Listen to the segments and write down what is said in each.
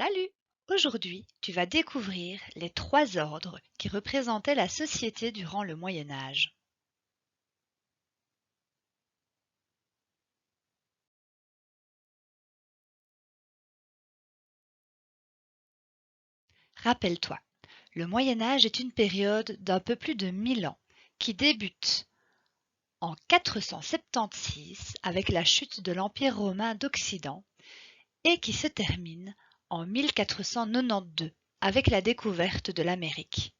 Salut! Aujourd'hui, tu vas découvrir les trois ordres qui représentaient la société durant le Moyen Âge. Rappelle-toi, le Moyen Âge est une période d'un peu plus de 1000 ans qui débute en 476 avec la chute de l'Empire romain d'Occident et qui se termine en 1492 avec la découverte de l'Amérique.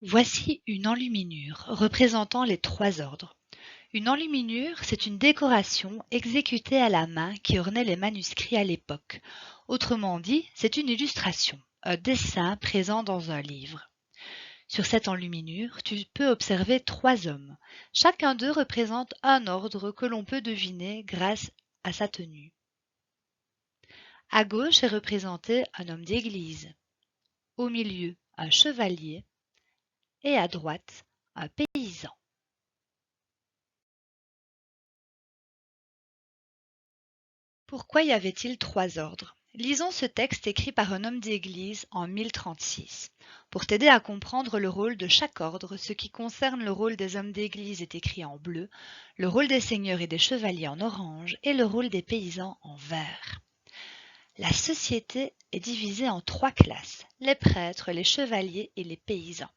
Voici une enluminure représentant les trois ordres. Une enluminure, c'est une décoration exécutée à la main qui ornait les manuscrits à l'époque. Autrement dit, c'est une illustration, un dessin présent dans un livre. Sur cette enluminure, tu peux observer trois hommes. Chacun d'eux représente un ordre que l'on peut deviner grâce à sa tenue. À gauche est représenté un homme d'église, au milieu un chevalier et à droite un paysan. Pourquoi y avait-il trois ordres? Lisons ce texte écrit par un homme d'Église en 1036. Pour t'aider à comprendre le rôle de chaque ordre, ce qui concerne le rôle des hommes d'Église est écrit en bleu, le rôle des seigneurs et des chevaliers en orange et le rôle des paysans en vert. La société est divisée en trois classes, les prêtres, les chevaliers et les paysans.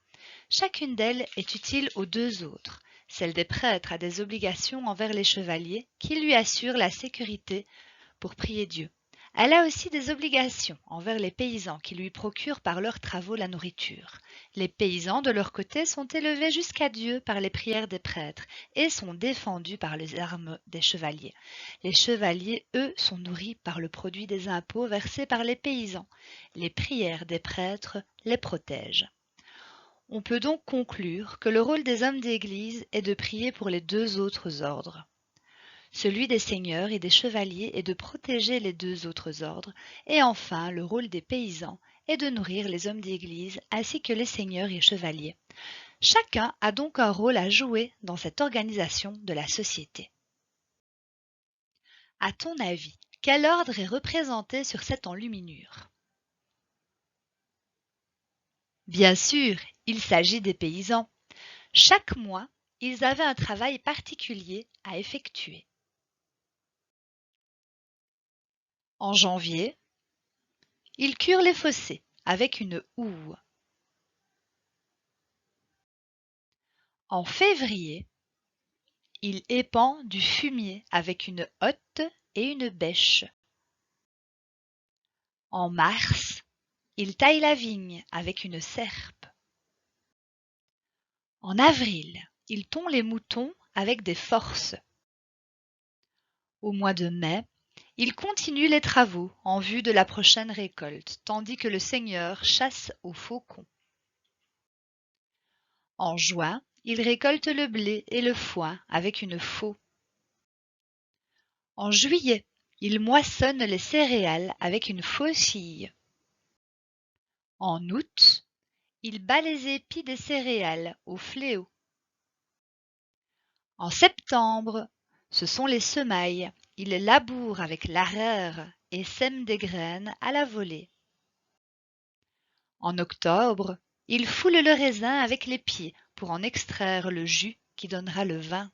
Chacune d'elles est utile aux deux autres. Celle des prêtres a des obligations envers les chevaliers qui lui assurent la sécurité pour prier Dieu. Elle a aussi des obligations envers les paysans qui lui procurent par leurs travaux la nourriture. Les paysans, de leur côté, sont élevés jusqu'à Dieu par les prières des prêtres et sont défendus par les armes des chevaliers. Les chevaliers, eux, sont nourris par le produit des impôts versés par les paysans. Les prières des prêtres les protègent. On peut donc conclure que le rôle des hommes d'Église est de prier pour les deux autres ordres. Celui des seigneurs et des chevaliers est de protéger les deux autres ordres, et enfin le rôle des paysans est de nourrir les hommes d'Église ainsi que les seigneurs et chevaliers. Chacun a donc un rôle à jouer dans cette organisation de la société. À ton avis, quel ordre est représenté sur cette enluminure? Bien sûr, il s'agit des paysans. Chaque mois, ils avaient un travail particulier à effectuer. En janvier, ils curent les fossés avec une houe. En février, ils épandent du fumier avec une hotte et une bêche. En mars, ils taillent la vigne avec une serpe. En avril, ils tondent les moutons avec des forces. Au mois de mai, ils continuent les travaux en vue de la prochaine récolte, tandis que le seigneur chasse aux faucons. En juin, ils récoltent le blé et le foin avec une faux. En juillet, ils moissonnent les céréales avec une faucille. En août, ils battent les épis des céréales au fléau. En septembre, ce sont les semailles. Ils labourent avec l'arrère et sèment des graines à la volée. En octobre, ils foulent le raisin avec les pieds pour en extraire le jus qui donnera le vin.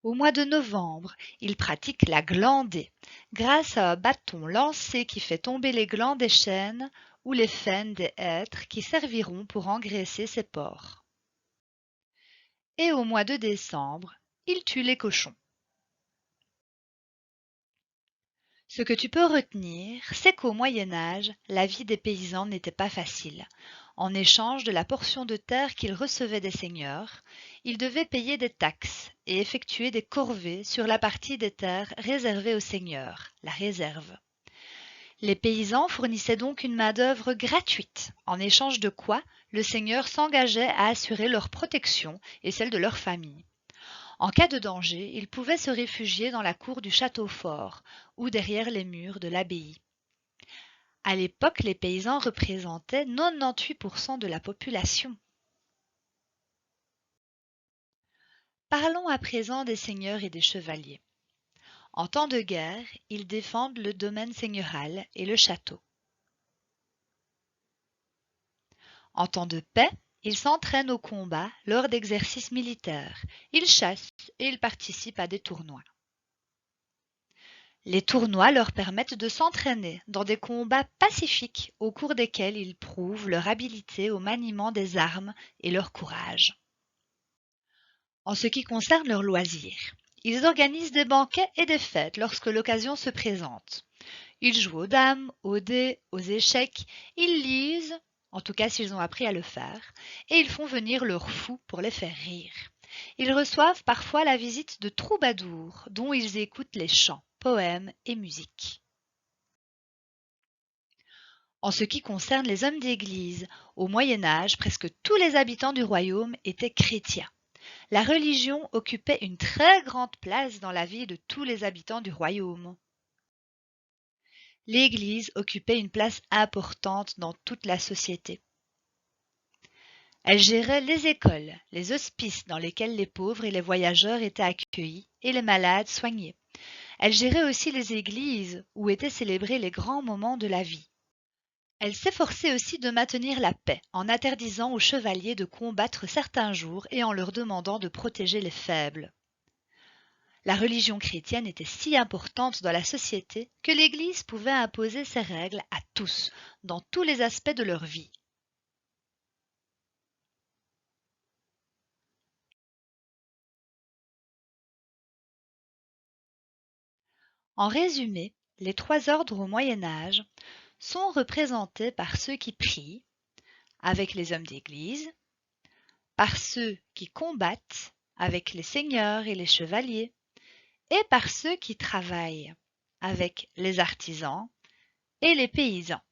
Au mois de novembre, ils pratiquent la glandée, grâce à un bâton lancé qui fait tomber les glands des chênes ou les faines des hêtres qui serviront pour engraisser ces porcs. Et au mois de décembre, ils tuent les cochons. Ce que tu peux retenir, c'est qu'au Moyen Âge, la vie des paysans n'était pas facile. En échange de la portion de terre qu'ils recevaient des seigneurs, ils devaient payer des taxes et effectuer des corvées sur la partie des terres réservée aux seigneurs, la réserve. Les paysans fournissaient donc une main-d'œuvre gratuite, en échange de quoi le seigneur s'engageait à assurer leur protection et celle de leur famille. En cas de danger, ils pouvaient se réfugier dans la cour du château fort ou derrière les murs de l'abbaye. À l'époque, les paysans représentaient 98% de la population. Parlons à présent des seigneurs et des chevaliers. En temps de guerre, ils défendent le domaine seigneurial et le château. En temps de paix, ils s'entraînent au combat lors d'exercices militaires, ils chassent et ils participent à des tournois. Les tournois leur permettent de s'entraîner dans des combats pacifiques au cours desquels ils prouvent leur habileté au maniement des armes et leur courage. En ce qui concerne leurs loisirs, ils organisent des banquets et des fêtes lorsque l'occasion se présente. Ils jouent aux dames, aux dés, aux échecs, ils lisent, en tout cas s'ils ont appris à le faire, et ils font venir leurs fous pour les faire rire. Ils reçoivent parfois la visite de troubadours, dont ils écoutent les chants, poèmes et musique. En ce qui concerne les hommes d'Église, au Moyen Âge, presque tous les habitants du royaume étaient chrétiens. La religion occupait une très grande place dans la vie de tous les habitants du royaume. L'Église occupait une place importante dans toute la société. Elle gérait les écoles, les hospices dans lesquels les pauvres et les voyageurs étaient accueillis et les malades soignés. Elle gérait aussi les églises où étaient célébrés les grands moments de la vie. Elle s'efforçait aussi de maintenir la paix en interdisant aux chevaliers de combattre certains jours et en leur demandant de protéger les faibles. La religion chrétienne était si importante dans la société que l'Église pouvait imposer ses règles à tous, dans tous les aspects de leur vie. En résumé, les trois ordres au Moyen Âge sont représentés par ceux qui prient, avec les hommes d'Église, par ceux qui combattent, avec les seigneurs et les chevaliers, et par ceux qui travaillent, avec les artisans et les paysans.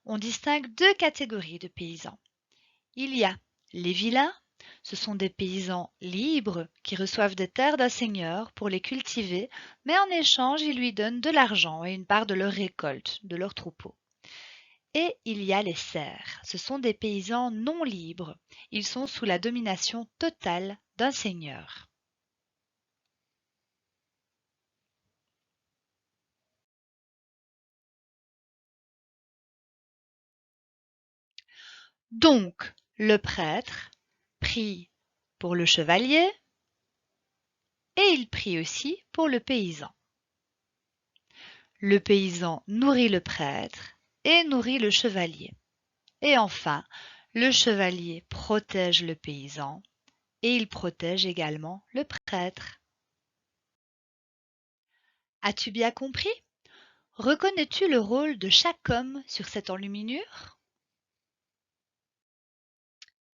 On distingue deux catégories de paysans. Il y a les villains, ce sont des paysans libres qui reçoivent des terres d'un seigneur pour les cultiver, mais en échange ils lui donnent de l'argent et une part de leur récolte, de leurs troupeaux. Et il y a les serfs, ce sont des paysans non libres, ils sont sous la domination totale d'un seigneur. Donc, le prêtre prie pour le chevalier et il prie aussi pour le paysan. Le paysan nourrit le prêtre et nourrit le chevalier. Et enfin, le chevalier protège le paysan et il protège également le prêtre. As-tu bien compris? Reconnais-tu le rôle de chaque homme sur cette enluminure?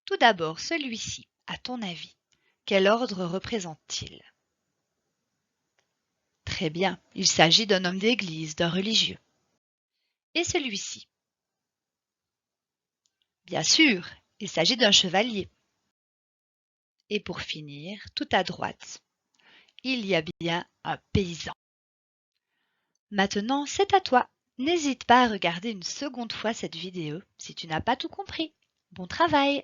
Tout d'abord, celui-ci, à ton avis, quel ordre représente-t-il? Très bien, il s'agit d'un homme d'église, d'un religieux. Et celui-ci? Bien sûr, il s'agit d'un chevalier. Et pour finir, tout à droite, il y a bien un paysan. Maintenant, c'est à toi. N'hésite pas à regarder une seconde fois cette vidéo si tu n'as pas tout compris. Bon travail!